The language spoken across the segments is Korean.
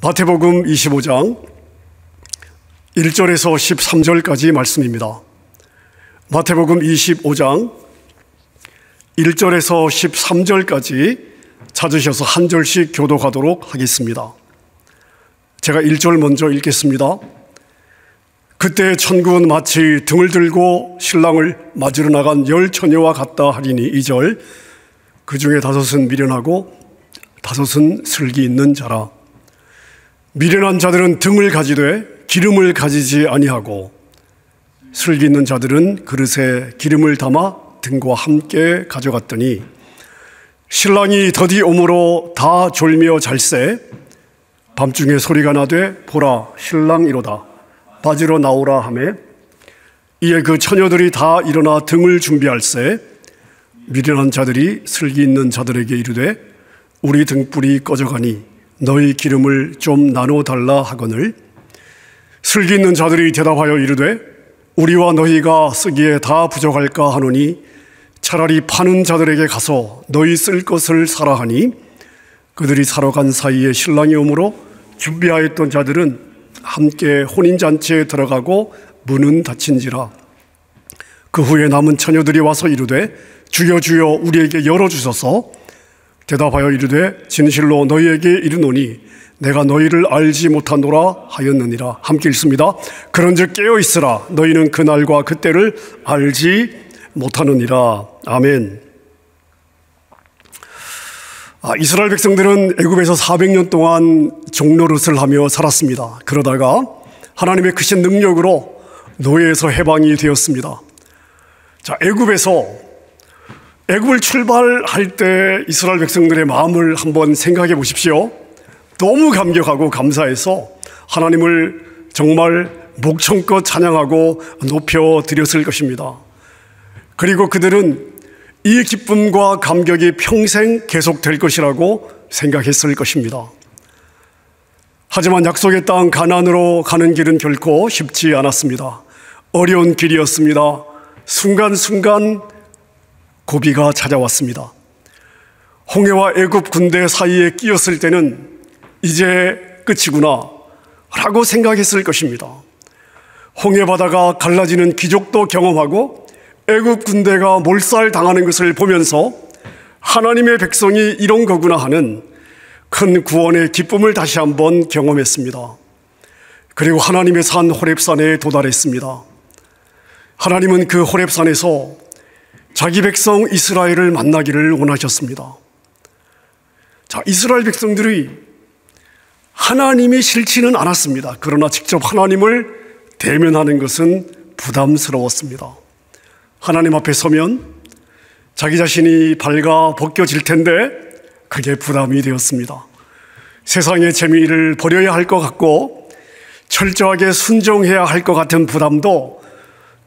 마태복음 25장 1절에서 13절까지 말씀입니다. 마태복음 25장 1절에서 13절까지 찾으셔서 한 절씩 교독하도록 하겠습니다. 제가 1절 먼저 읽겠습니다. 그때 천국은 마치 등을 들고 신랑을 맞으러 나간 10 처녀와 같다 하리니. 2절, 그 중에 5은 미련하고 5은 슬기 있는 자라. 미련한 자들은 등을 가지되 기름을 가지지 아니하고, 슬기 있는 자들은 그릇에 기름을 담아 등과 함께 가져갔더니, 신랑이 더디 오므로 다 졸며 잘세. 밤중에 소리가 나되 보라 신랑이로다, 맞으러 나오라 하매, 이에 그 처녀들이 다 일어나 등을 준비할세. 미련한 자들이 슬기 있는 자들에게 이르되 우리 등불이 꺼져가니 너희 기름을 좀 나눠 달라 하거늘, 슬기 있는 자들이 대답하여 이르되 우리와 너희가 쓰기에 다 부족할까 하노니 차라리 파는 자들에게 가서 너희 쓸 것을 사라 하니, 그들이 사러 간 사이에 신랑이 오므로 준비하였던 자들은 함께 혼인잔치에 들어가고 문은 닫힌지라. 그 후에 남은 처녀들이 와서 이르되 주여 주여 우리에게 열어주소서. 대답하여 이르되 진실로 너희에게 이르노니 내가 너희를 알지 못하노라 하였느니라. 함께 읽습니다. 그런즉 깨어있으라, 너희는 그날과 그때를 알지 못하느니라. 아멘. 이스라엘 백성들은 애굽에서 400년 동안 종노릇을 하며 살았습니다. 그러다가 하나님의 크신 능력으로 노예에서 해방이 되었습니다. 자, 애굽을 출발할 때 이스라엘 백성들의 마음을 한번 생각해 보십시오. 너무 감격하고 감사해서 하나님을 정말 목청껏 찬양하고 높여 드렸을 것입니다. 그리고 그들은 이 기쁨과 감격이 평생 계속될 것이라고 생각했을 것입니다. 하지만 약속의 땅 가나안으로 가는 길은 결코 쉽지 않았습니다. 어려운 길이었습니다. 순간순간 고비가 찾아왔습니다. 홍해와 애굽 군대 사이에 끼었을 때는 이제 끝이구나 라고 생각했을 것입니다. 홍해 바다가 갈라지는 기적도 경험하고 애굽 군대가 몰살당하는 것을 보면서 하나님의 백성이 이런 거구나 하는 큰 구원의 기쁨을 다시 한번 경험했습니다. 그리고 하나님의 산 호렙산에 도달했습니다. 하나님은 그 호렙산에서 자기 백성 이스라엘을 만나기를 원하셨습니다. 자, 이스라엘 백성들이 하나님이 싫지는 않았습니다. 그러나 직접 하나님을 대면하는 것은 부담스러웠습니다. 하나님 앞에 서면 자기 자신이 발가 벗겨질 텐데 그게 부담이 되었습니다. 세상의 재미를 버려야 할 것 같고 철저하게 순종해야 할 것 같은 부담도,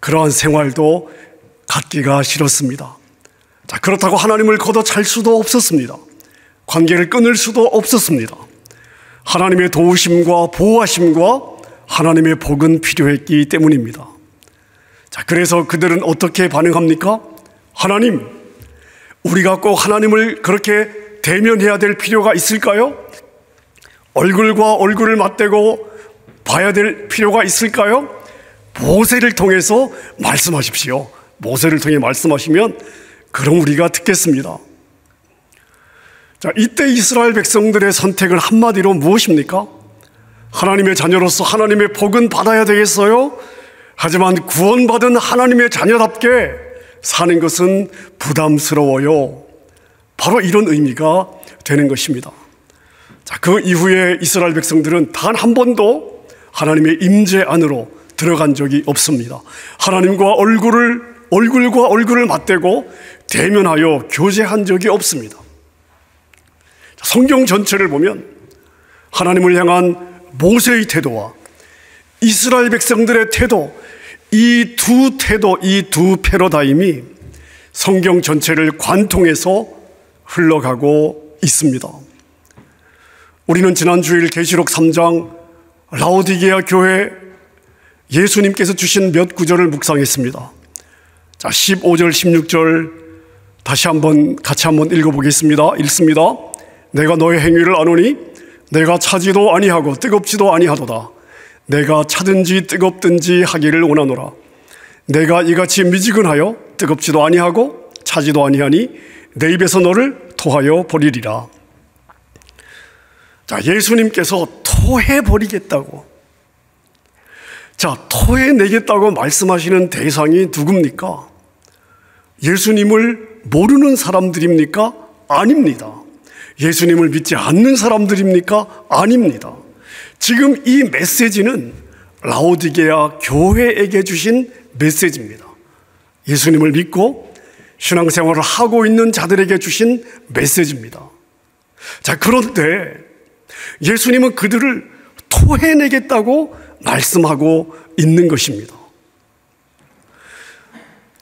그러한 생활도 갖기가 싫었습니다. 자, 그렇다고 하나님을 걷어찰 수도 없었습니다. 관계를 끊을 수도 없었습니다. 하나님의 도우심과 보호하심과 하나님의 복은 필요했기 때문입니다. 자, 그래서 그들은 어떻게 반응합니까? 하나님, 우리가 꼭 하나님을 그렇게 대면해야 될 필요가 있을까요? 얼굴과 얼굴을 맞대고 봐야 될 필요가 있을까요? 모세를 통해서 말씀하십시오. 모세를 통해 말씀하시면 그럼 우리가 듣겠습니다. 자, 이때 이스라엘 백성들의 선택은 한마디로 무엇입니까? 하나님의 자녀로서 하나님의 복은 받아야 되겠어요? 하지만 구원받은 하나님의 자녀답게 사는 것은 부담스러워요. 바로 이런 의미가 되는 것입니다. 자, 그 이후에 이스라엘 백성들은 단 한 번도 하나님의 임재 안으로 들어간 적이 없습니다. 하나님과 얼굴과 얼굴을 맞대고 대면하여 교제한 적이 없습니다. 성경 전체를 보면 하나님을 향한 모세의 태도와 이스라엘 백성들의 태도, 이 두 태도, 이 두 패러다임이 성경 전체를 관통해서 흘러가고 있습니다. 우리는 지난 주일 계시록 3장 라오디게아 교회 예수님께서 주신 몇 구절을 묵상했습니다. 자, 15절, 16절 같이 한번 읽어보겠습니다. 읽습니다. 내가 너의 행위를 아노니 내가 차지도 아니하고 뜨겁지도 아니하도다. 내가 차든지 뜨겁든지 하기를 원하노라. 내가 이같이 미지근하여 뜨겁지도 아니하고 차지도 아니하니 내 입에서 너를 토하여 버리리라. 자, 예수님께서 토해버리겠다고, 자, 토해내겠다고 말씀하시는 대상이 누굽니까? 예수님을 모르는 사람들입니까? 아닙니다. 예수님을 믿지 않는 사람들입니까? 아닙니다. 지금 이 메시지는 라오디게아 교회에게 주신 메시지입니다. 예수님을 믿고 신앙생활을 하고 있는 자들에게 주신 메시지입니다. 자, 그런데 예수님은 그들을 토해내겠다고 말씀하고 있는 것입니다.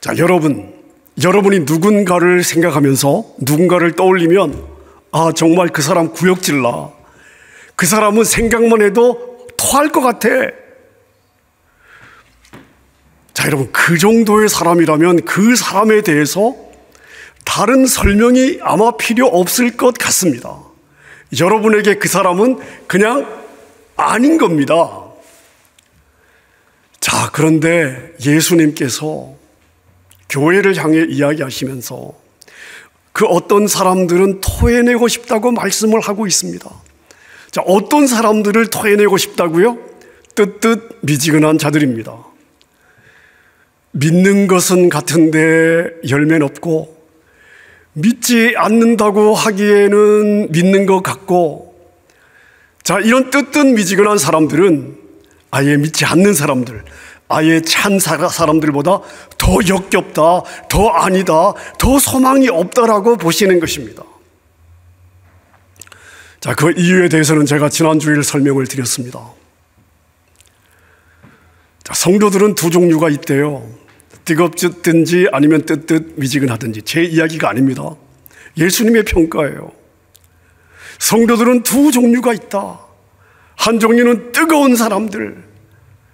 자, 여러분이 누군가를 생각하면서 누군가를 떠올리면, 아, 정말 그 사람 구역질나, 그 사람은 생각만 해도 토할 것 같아. 자, 여러분, 그 정도의 사람이라면 그 사람에 대해서 다른 설명이 아마 필요 없을 것 같습니다. 여러분에게 그 사람은 그냥 아닌 겁니다. 자, 그런데 예수님께서 교회를 향해 이야기하시면서 그 어떤 사람들은 토해내고 싶다고 말씀을 하고 있습니다. 자, 어떤 사람들을 토해내고 싶다고요? 뜨뜻 미지근한 자들입니다. 믿는 것은 같은데 열매는 없고, 믿지 않는다고 하기에는 믿는 것 같고, 자, 이런 뜨뜻 미지근한 사람들은 아예 믿지 않는 사람들, 아예 찬 사람들보다 더 역겹다, 더 아니다, 더 소망이 없다라고 보시는 것입니다. 자, 그 이유에 대해서는 제가 지난주에 설명을 드렸습니다. 자, 성도들은 두 종류가 있대요. 뜨겁든지 아니면 뜨뜻 미지근하든지. 제 이야기가 아닙니다. 예수님의 평가예요. 성도들은 두 종류가 있다. 한 종류는 뜨거운 사람들,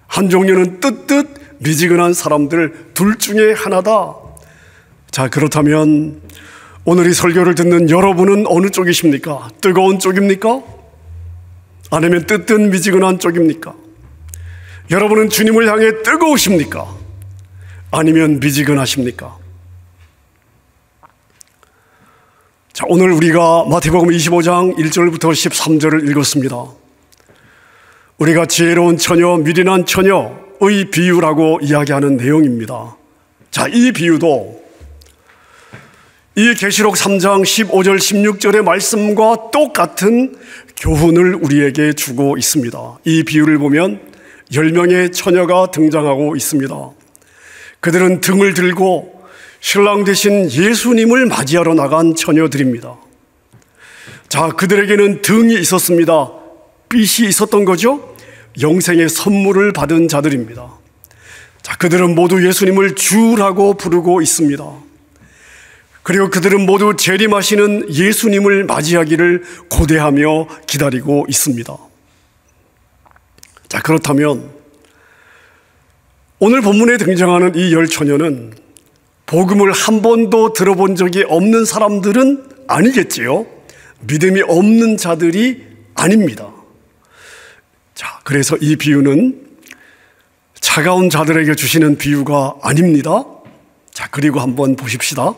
한 종류는 뜨뜻 미지근한 사람들, 둘 중에 하나다. 자, 그렇다면 오늘 이 설교를 듣는 여러분은 어느 쪽이십니까? 뜨거운 쪽입니까? 아니면 뜨뜻 미지근한 쪽입니까? 여러분은 주님을 향해 뜨거우십니까? 아니면 미지근하십니까? 자, 오늘 우리가 마태복음 25장 1절부터 13절을 읽었습니다. 우리가 지혜로운 처녀, 미련한 처녀의 비유라고 이야기하는 내용입니다. 자, 이 비유도 이 계시록 3장 15절 16절의 말씀과 똑같은 교훈을 우리에게 주고 있습니다. 이 비유를 보면 10명의 처녀가 등장하고 있습니다. 그들은 등을 들고 신랑 되신 예수님을 맞이하러 나간 처녀들입니다. 자, 그들에게는 등이 있었습니다. 빛이 있었던 거죠. 영생의 선물을 받은 자들입니다. 자, 그들은 모두 예수님을 주라고 부르고 있습니다. 그리고 그들은 모두 재림하시는 예수님을 맞이하기를 고대하며 기다리고 있습니다. 자, 그렇다면 오늘 본문에 등장하는 이 10처녀는 복음을 한 번도 들어본 적이 없는 사람들은 아니겠지요. 믿음이 없는 자들이 아닙니다. 자, 그래서 이 비유는 차가운 자들에게 주시는 비유가 아닙니다. 자, 그리고 한번 보십시다.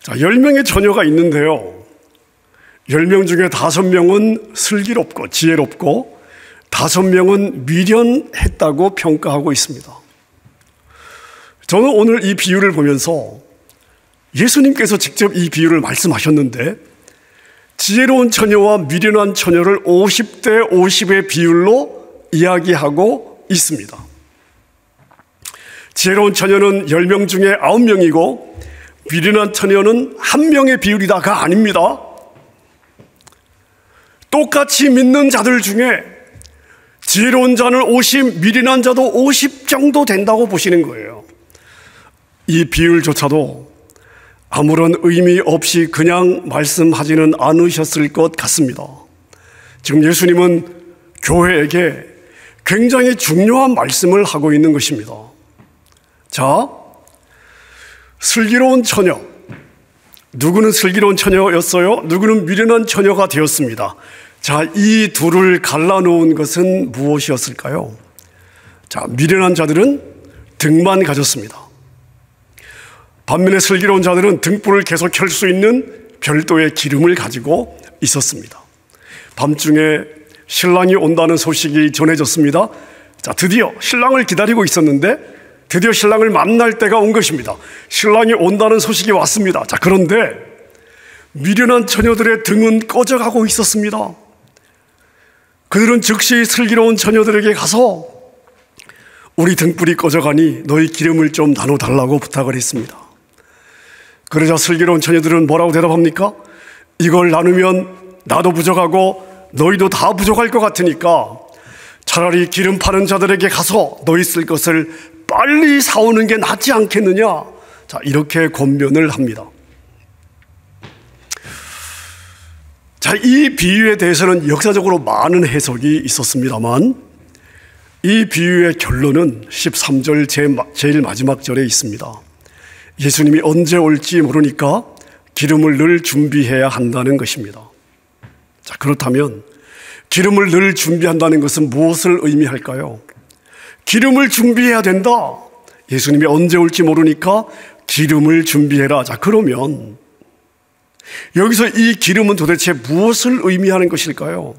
자, 10명의 처녀가 있는데요. 10명 중에 5명은 슬기롭고 지혜롭고 5명은 미련했다고 평가하고 있습니다. 저는 오늘 이 비유를 보면서 예수님께서 직접 이 비유를 말씀하셨는데 지혜로운 처녀와 미련한 처녀를 50대 50의 비율로 이야기하고 있습니다. 지혜로운 처녀는 10명 중에 9명이고 미련한 처녀는 1명의 비율이다가 아닙니다. 똑같이 믿는 자들 중에 지혜로운 자는 50, 미련한 자도 50 정도 된다고 보시는 거예요. 이 비율조차도 아무런 의미 없이 그냥 말씀하지는 않으셨을 것 같습니다. 지금 예수님은 교회에게 굉장히 중요한 말씀을 하고 있는 것입니다. 자, 슬기로운 처녀. 누구는 슬기로운 처녀였어요? 누구는 미련한 처녀가 되었습니다. 자, 이 둘을 갈라놓은 것은 무엇이었을까요? 자, 미련한 자들은 등만 가졌습니다. 반면에 슬기로운 자들은 등불을 계속 켤 수 있는 별도의 기름을 가지고 있었습니다. 밤중에 신랑이 온다는 소식이 전해졌습니다. 자, 드디어 신랑을 기다리고 있었는데 드디어 신랑을 만날 때가 온 것입니다. 신랑이 온다는 소식이 왔습니다. 자, 그런데 미련한 처녀들의 등은 꺼져가고 있었습니다. 그들은 즉시 슬기로운 처녀들에게 가서 우리 등불이 꺼져가니 너희 기름을 좀 나눠달라고 부탁을 했습니다. 그러자 슬기로운 처녀들은 뭐라고 대답합니까? 이걸 나누면 나도 부족하고 너희도 다 부족할 것 같으니까 차라리 기름 파는 자들에게 가서 너희 쓸 것을 빨리 사오는 게 낫지 않겠느냐. 자, 이렇게 권면을 합니다. 자, 이 비유에 대해서는 역사적으로 많은 해석이 있었습니다만 이 비유의 결론은 13절 제일 마지막 절에 있습니다. 예수님이 언제 올지 모르니까 기름을 늘 준비해야 한다는 것입니다. 자, 그렇다면 기름을 늘 준비한다는 것은 무엇을 의미할까요? 기름을 준비해야 된다. 예수님이 언제 올지 모르니까 기름을 준비해라. 자, 그러면 여기서 이 기름은 도대체 무엇을 의미하는 것일까요?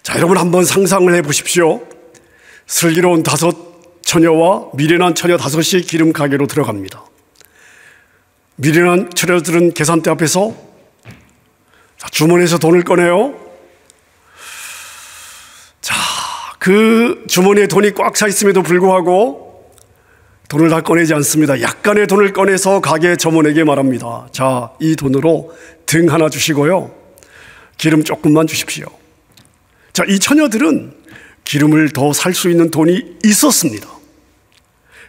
자, 여러분 한번 상상을 해 보십시오. 슬기로운 5 처녀와 미련한 처녀 5이 기름 가게로 들어갑니다. 미련한 처녀들은 계산대 앞에서 주머니에서 돈을 꺼내요. 자, 그 주머니에 돈이 꽉 차 있음에도 불구하고 돈을 다 꺼내지 않습니다. 약간의 돈을 꺼내서 가게 점원에게 말합니다. 자, 이 돈으로 등 하나 주시고요, 기름 조금만 주십시오. 자, 이 처녀들은 기름을 더 살 수 있는 돈이 있었습니다.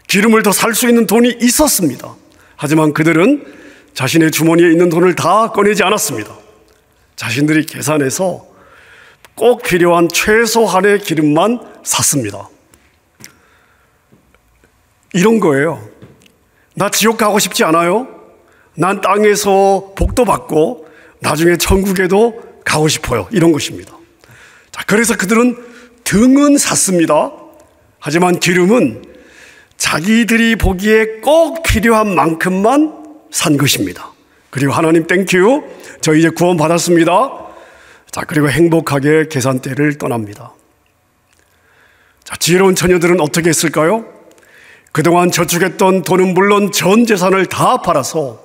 기름을 더 살 수 있는 돈이 있었습니다. 하지만 그들은 자신의 주머니에 있는 돈을 다 꺼내지 않았습니다. 자신들이 계산해서 꼭 필요한 최소한의 기름만 샀습니다. 이런 거예요. 나 지옥 가고 싶지 않아요? 난 땅에서 복도 받고 나중에 천국에도 가고 싶어요. 이런 것입니다. 자, 그래서 그들은 등은 샀습니다. 하지만 기름은 자기들이 보기에 꼭 필요한 만큼만 산 것입니다. 그리고 하나님 땡큐, 저 이제 구원 받았습니다. 자, 그리고 행복하게 계산대를 떠납니다. 자, 지혜로운 처녀들은 어떻게 했을까요? 그동안 저축했던 돈은 물론 전 재산을 다 팔아서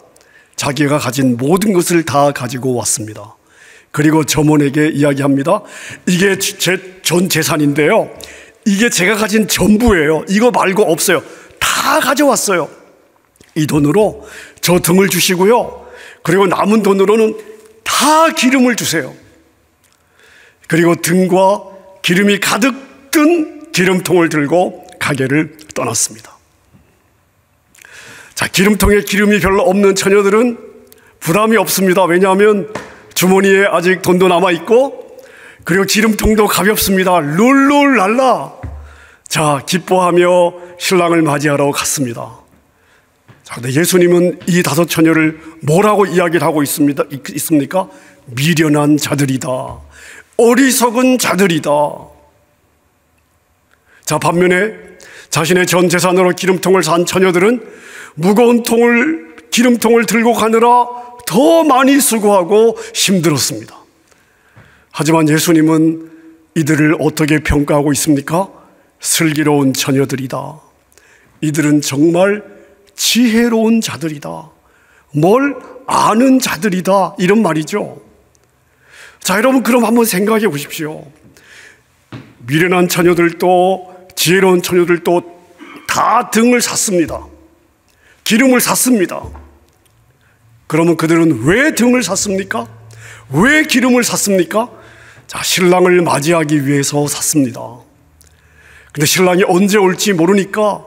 자기가 가진 모든 것을 다 가지고 왔습니다. 그리고 점원에게 이야기합니다. 이게 제 전 재산인데요, 이게 제가 가진 전부예요. 이거 말고 없어요. 다 가져왔어요. 이 돈으로 저 등을 주시고요, 그리고 남은 돈으로는 다 기름을 주세요. 그리고 등과 기름이 가득 든 기름통을 들고 가게를 떠났습니다. 자, 기름통에 기름이 별로 없는 처녀들은 부담이 없습니다. 왜냐하면 주머니에 아직 돈도 남아있고 그리고 기름통도 가볍습니다. 룰룰랄라. 자, 기뻐하며 신랑을 맞이하러 갔습니다. 자, 근데 예수님은 이 5 처녀를 뭐라고 이야기를 하고 있습니까? 미련한 자들이다. 어리석은 자들이다. 자, 반면에 자신의 전 재산으로 기름통을 산 처녀들은 무거운 기름통을 들고 가느라 더 많이 수고하고 힘들었습니다. 하지만 예수님은 이들을 어떻게 평가하고 있습니까? 슬기로운 처녀들이다. 이들은 정말 지혜로운 자들이다. 뭘 아는 자들이다. 이런 말이죠. 자, 여러분 그럼 한번 생각해 보십시오. 미련한 처녀들도 지혜로운 처녀들도 다 등을 샀습니다. 기름을 샀습니다. 그러면 그들은 왜 등을 샀습니까? 왜 기름을 샀습니까? 자, 신랑을 맞이하기 위해서 샀습니다. 근데 신랑이 언제 올지 모르니까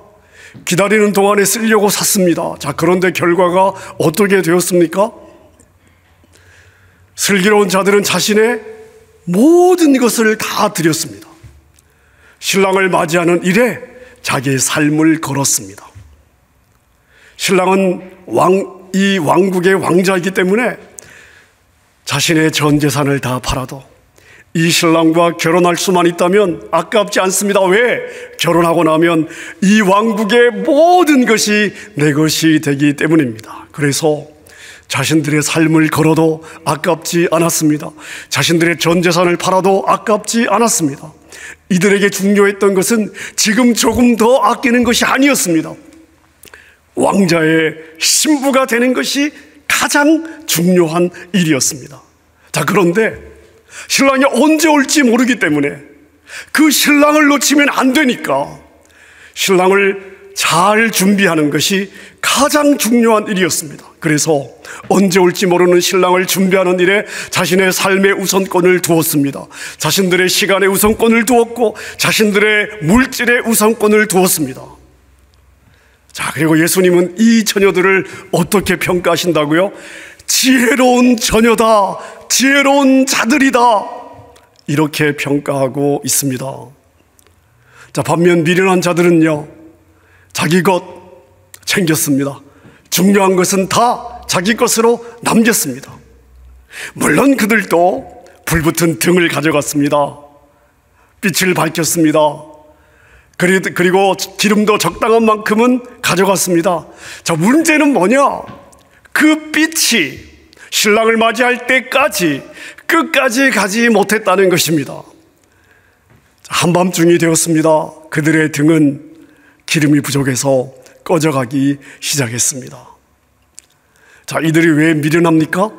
기다리는 동안에 쓰려고 샀습니다. 자, 그런데 결과가 어떻게 되었습니까? 슬기로운 자들은 자신의 모든 것을 다 드렸습니다. 신랑을 맞이하는 일에 자기의 삶을 걸었습니다. 신랑은 이 왕국의 왕자이기 때문에 자신의 전 재산을 다 팔아도 이 신랑과 결혼할 수만 있다면 아깝지 않습니다. 왜? 결혼하고 나면 이 왕국의 모든 것이 내 것이 되기 때문입니다. 그래서 자신들의 삶을 걸어도 아깝지 않았습니다. 자신들의 전 재산을 팔아도 아깝지 않았습니다. 이들에게 중요했던 것은 지금 조금 더 아끼는 것이 아니었습니다. 왕자의 신부가 되는 것이 가장 중요한 일이었습니다. 자, 그런데 신랑이 언제 올지 모르기 때문에 그 신랑을 놓치면 안 되니까 신랑을 잘 준비하는 것이 가장 중요한 일이었습니다. 그래서 언제 올지 모르는 신랑을 준비하는 일에 자신의 삶의 우선권을 두었습니다. 자신들의 시간의 우선권을 두었고 자신들의 물질의 우선권을 두었습니다. 자, 그리고 예수님은 이 처녀들을 어떻게 평가하신다고요? 지혜로운 처녀다, 지혜로운 자들이다, 이렇게 평가하고 있습니다. 자, 반면 미련한 자들은요, 자기 것 챙겼습니다. 중요한 것은 다 자기 것으로 남겼습니다. 물론 그들도 불붙은 등을 가져갔습니다. 빛을 밝혔습니다. 그리고 기름도 적당한 만큼은 가져갔습니다. 자, 문제는 뭐냐? 그 빛이 신랑을 맞이할 때까지 끝까지 가지 못했다는 것입니다. 한밤중이 되었습니다. 그들의 등은 기름이 부족해서 꺼져가기 시작했습니다. 자, 이들이 왜 미련합니까?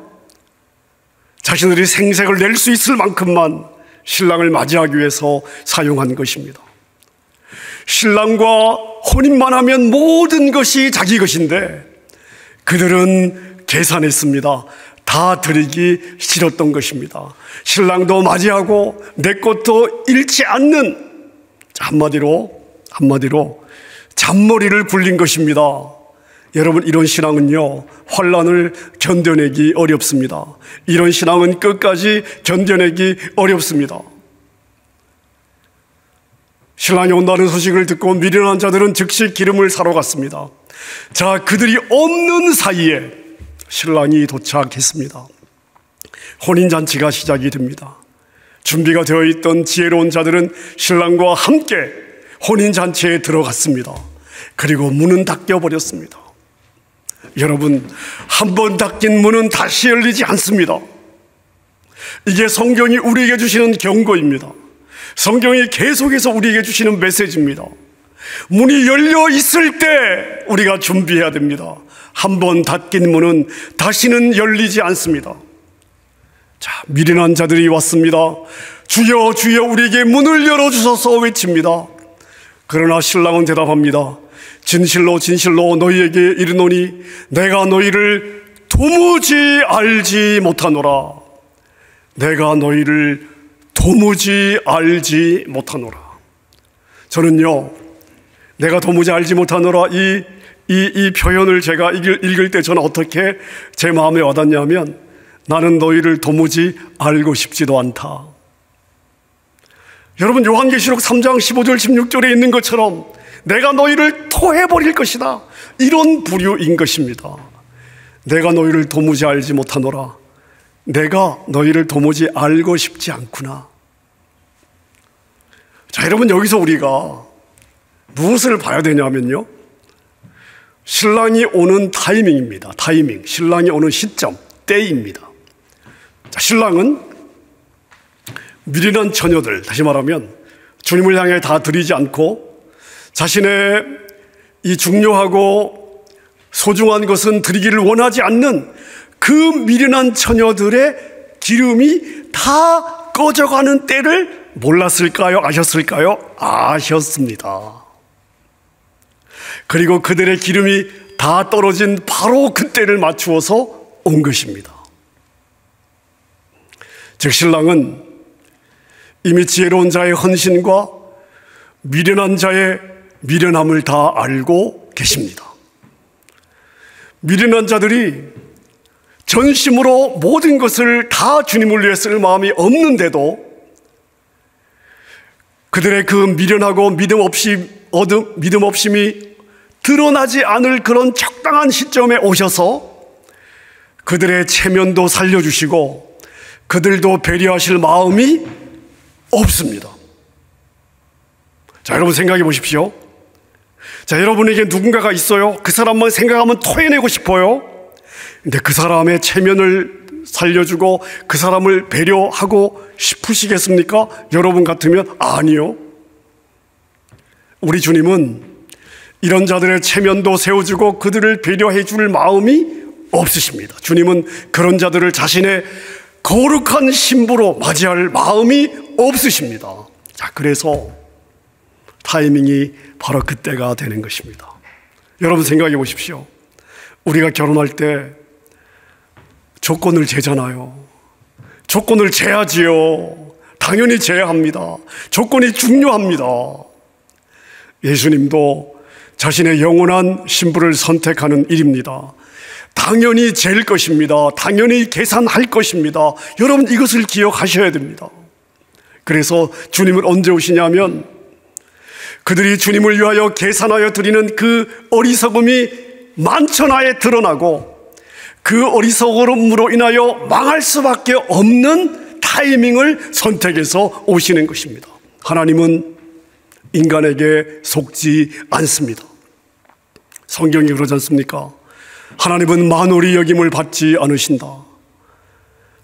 자신들이 생색을 낼 수 있을 만큼만 신랑을 맞이하기 위해서 사용한 것입니다. 신랑과 혼인만 하면 모든 것이 자기 것인데 그들은 계산했습니다. 다 드리기 싫었던 것입니다. 신랑도 맞이하고 내 것도 잃지 않는, 한마디로 잔머리를 굴린 것입니다. 여러분, 이런 신앙은요, 환난을 견뎌내기 어렵습니다. 이런 신앙은 끝까지 견뎌내기 어렵습니다. 신랑이 온다는 소식을 듣고 미련한 자들은 즉시 기름을 사러 갔습니다. 자, 그들이 없는 사이에 신랑이 도착했습니다. 혼인잔치가 시작이 됩니다. 준비가 되어 있던 지혜로운 자들은 신랑과 함께 혼인잔치에 들어갔습니다. 그리고 문은 닫혀버렸습니다. 여러분, 한 번 닫힌 문은 다시 열리지 않습니다. 이게 성경이 우리에게 주시는 경고입니다. 성경이 계속해서 우리에게 주시는 메시지입니다. 문이 열려 있을 때 우리가 준비해야 됩니다. 한 번 닫힌 문은 다시는 열리지 않습니다. 자, 미련한 자들이 왔습니다. 주여, 주여, 우리에게 문을 열어주소서 외칩니다. 그러나 신랑은 대답합니다. 진실로 진실로 너희에게 이르노니 내가 너희를 도무지 알지 못하노라. 내가 너희를 도무지 알지 못하노라. 저는요, 내가 도무지 알지 못하노라, 이 표현을 제가 읽을 때 저는 어떻게 제 마음에 와닿냐면, 나는 너희를 도무지 알고 싶지도 않다. 여러분, 요한계시록 3장 15절 16절에 있는 것처럼 내가 너희를 토해버릴 것이다, 이런 부류인 것입니다. 내가 너희를 도무지 알지 못하노라. 내가 너희를 도무지 알고 싶지 않구나. 자, 여러분, 여기서 우리가 무엇을 봐야 되냐면요, 신랑이 오는 타이밍입니다. 타이밍, 신랑이 오는 시점, 때입니다. 자, 신랑은 미련한 처녀들, 다시 말하면 주님을 향해 다 드리지 않고 자신의 이 중요하고 소중한 것은 드리기를 원하지 않는 그 미련한 처녀들의 기름이 다 꺼져가는 때를 몰랐을까요? 아셨을까요? 아셨습니다. 그리고 그들의 기름이 다 떨어진 바로 그때를 맞추어서 온 것입니다. 즉, 신랑은 이미 지혜로운 자의 헌신과 미련한 자의 미련함을 다 알고 계십니다. 미련한 자들이 전심으로 모든 것을 다 주님을 위해 쓸 마음이 없는데도 그들의 그 미련하고 믿음 없음이 드러나지 않을 그런 적당한 시점에 오셔서 그들의 체면도 살려주시고 그들도 배려하실 마음이 없습니다. 자, 여러분 생각해 보십시오. 자, 여러분에게 누군가가 있어요. 그 사람만 생각하면 토해내고 싶어요. 근데 그 사람의 체면을 살려주고 그 사람을 배려하고 싶으시겠습니까? 여러분 같으면 아니요. 우리 주님은 이런 자들의 체면도 세워주고 그들을 배려해 줄 마음이 없으십니다. 주님은 그런 자들을 자신의 거룩한 신부로 맞이할 마음이 없으십니다. 자, 그래서 타이밍이 바로 그때가 되는 것입니다. 여러분 생각해 보십시오. 우리가 결혼할 때 조건을 재잖아요. 조건을 재야지요. 당연히 재야 합니다. 조건이 중요합니다. 예수님도 자신의 영원한 신부를 선택하는 일입니다. 당연히 잴 것입니다. 당연히 계산할 것입니다. 여러분 이것을 기억하셔야 됩니다. 그래서 주님은 언제 오시냐면 그들이 주님을 위하여 계산하여 드리는 그 어리석음이 만천하에 드러나고 그 어리석음으로 인하여 망할 수밖에 없는 타이밍을 선택해서 오시는 것입니다. 하나님은 인간에게 속지 않습니다. 성경이 그러지 않습니까? 하나님은 만홀히 여김을 받지 않으신다.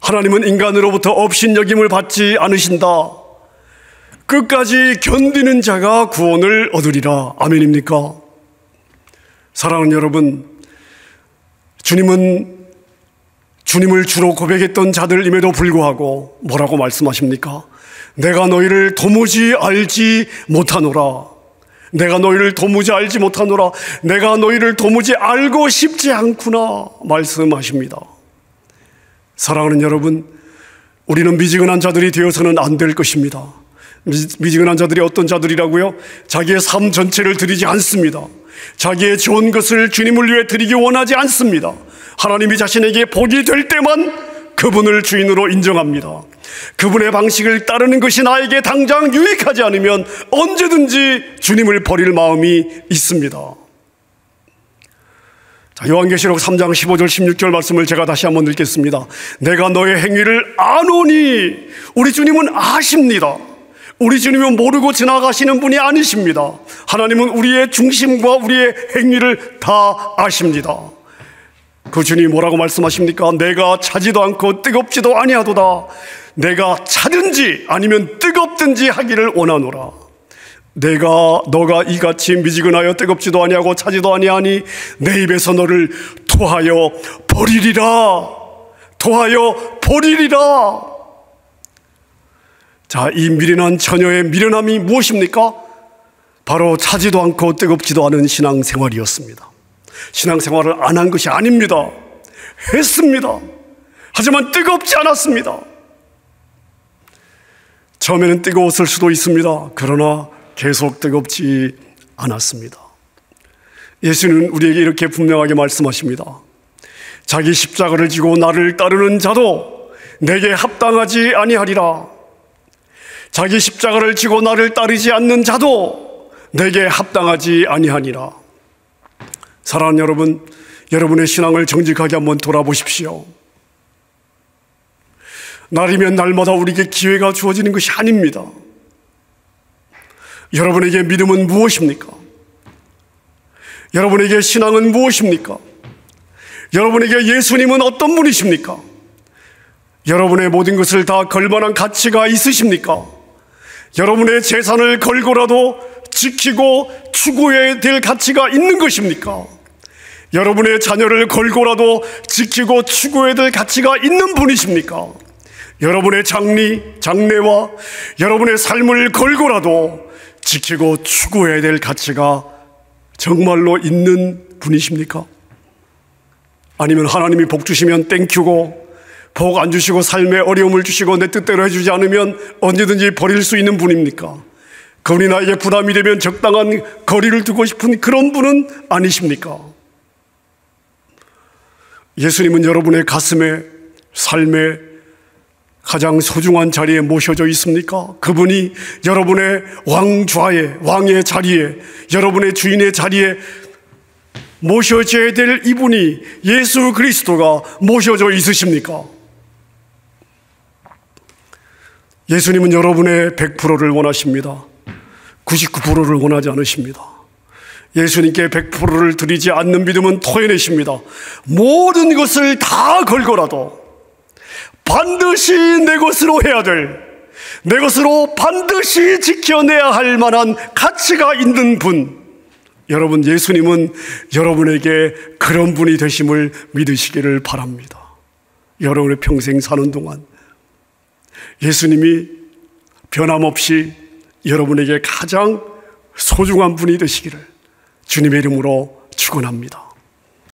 하나님은 인간으로부터 업신여김을 받지 않으신다. 끝까지 견디는 자가 구원을 얻으리라. 아멘입니까? 사랑하는 여러분, 주님은 주님을 주로 고백했던 자들임에도 불구하고 뭐라고 말씀하십니까? 내가 너희를 도무지 알지 못하노라. 내가 너희를 도무지 알지 못하노라. 내가 너희를 도무지 알고 싶지 않구나 말씀하십니다. 사랑하는 여러분, 우리는 미지근한 자들이 되어서는 안 될 것입니다. 미지근한 자들이 어떤 자들이라고요? 자기의 삶 전체를 드리지 않습니다. 자기의 좋은 것을 주님을 위해 드리기 원하지 않습니다. 하나님이 자신에게 복이 될 때만 그분을 주인으로 인정합니다. 그분의 방식을 따르는 것이 나에게 당장 유익하지 않으면 언제든지 주님을 버릴 마음이 있습니다. 자, 요한계시록 3장 15절 16절 말씀을 제가 다시 한번 읽겠습니다. 내가 너의 행위를 아노니. 우리 주님은 아십니다. 우리 주님은 모르고 지나가시는 분이 아니십니다. 하나님은 우리의 중심과 우리의 행위를 다 아십니다. 그 주님이 뭐라고 말씀하십니까? 내가 차지도 않고 뜨겁지도 아니하도다. 내가 차든지 아니면 뜨겁든지 하기를 원하노라. 너가 이같이 미지근하여 뜨겁지도 아니하고 차지도 아니하니 내 입에서 너를 토하여 버리리라. 토하여 버리리라. 자, 이 미련한 처녀의 미련함이 무엇입니까? 바로 차지도 않고 뜨겁지도 않은 신앙생활이었습니다. 신앙생활을 안 한 것이 아닙니다. 했습니다. 하지만 뜨겁지 않았습니다. 처음에는 뜨거웠을 수도 있습니다. 그러나 계속 뜨겁지 않았습니다. 예수는 우리에게 이렇게 분명하게 말씀하십니다. 자기 십자가를 지고 나를 따르는 자도 내게 합당하지 아니하리라. 자기 십자가를 지고 나를 따르지 않는 자도 내게 합당하지 아니하니라. 사랑하는 여러분, 여러분의 신앙을 정직하게 한번 돌아보십시오. 날이면 날마다 우리에게 기회가 주어지는 것이 아닙니다. 여러분에게 믿음은 무엇입니까? 여러분에게 신앙은 무엇입니까? 여러분에게 예수님은 어떤 분이십니까? 여러분의 모든 것을 다 걸 만한 가치가 있으십니까? 여러분의 재산을 걸고라도 지키고 추구해야 될 가치가 있는 것입니까? 여러분의 자녀를 걸고라도 지키고 추구해야 될 가치가 있는 분이십니까? 여러분의 장래와 여러분의 삶을 걸고라도 지키고 추구해야 될 가치가 정말로 있는 분이십니까? 아니면 하나님이 복 주시면 땡큐고 복 안 주시고 삶에 어려움을 주시고 내 뜻대로 해주지 않으면 언제든지 버릴 수 있는 분입니까? 그분이 나에게 부담이 되면 적당한 거리를 두고 싶은 그런 분은 아니십니까? 예수님은 여러분의 가슴에, 삶에 가장 소중한 자리에 모셔져 있습니까? 그분이 여러분의 왕의 자리에, 여러분의 주인의 자리에 모셔져야 될 이분이 예수 그리스도가 모셔져 있으십니까? 예수님은 여러분의 100%를 원하십니다. 99%를 원하지 않으십니다. 예수님께 100%를 드리지 않는 믿음은 토해내십니다. 모든 것을 다 걸고라도 반드시 내 것으로 해야 될, 내 것으로 반드시 지켜내야 할 만한 가치가 있는 분, 여러분, 예수님은 여러분에게 그런 분이 되심을 믿으시기를 바랍니다. 여러분의 평생 사는 동안 예수님이 변함없이 여러분에게 가장 소중한 분이 되시기를 주님의 이름으로 축원합니다.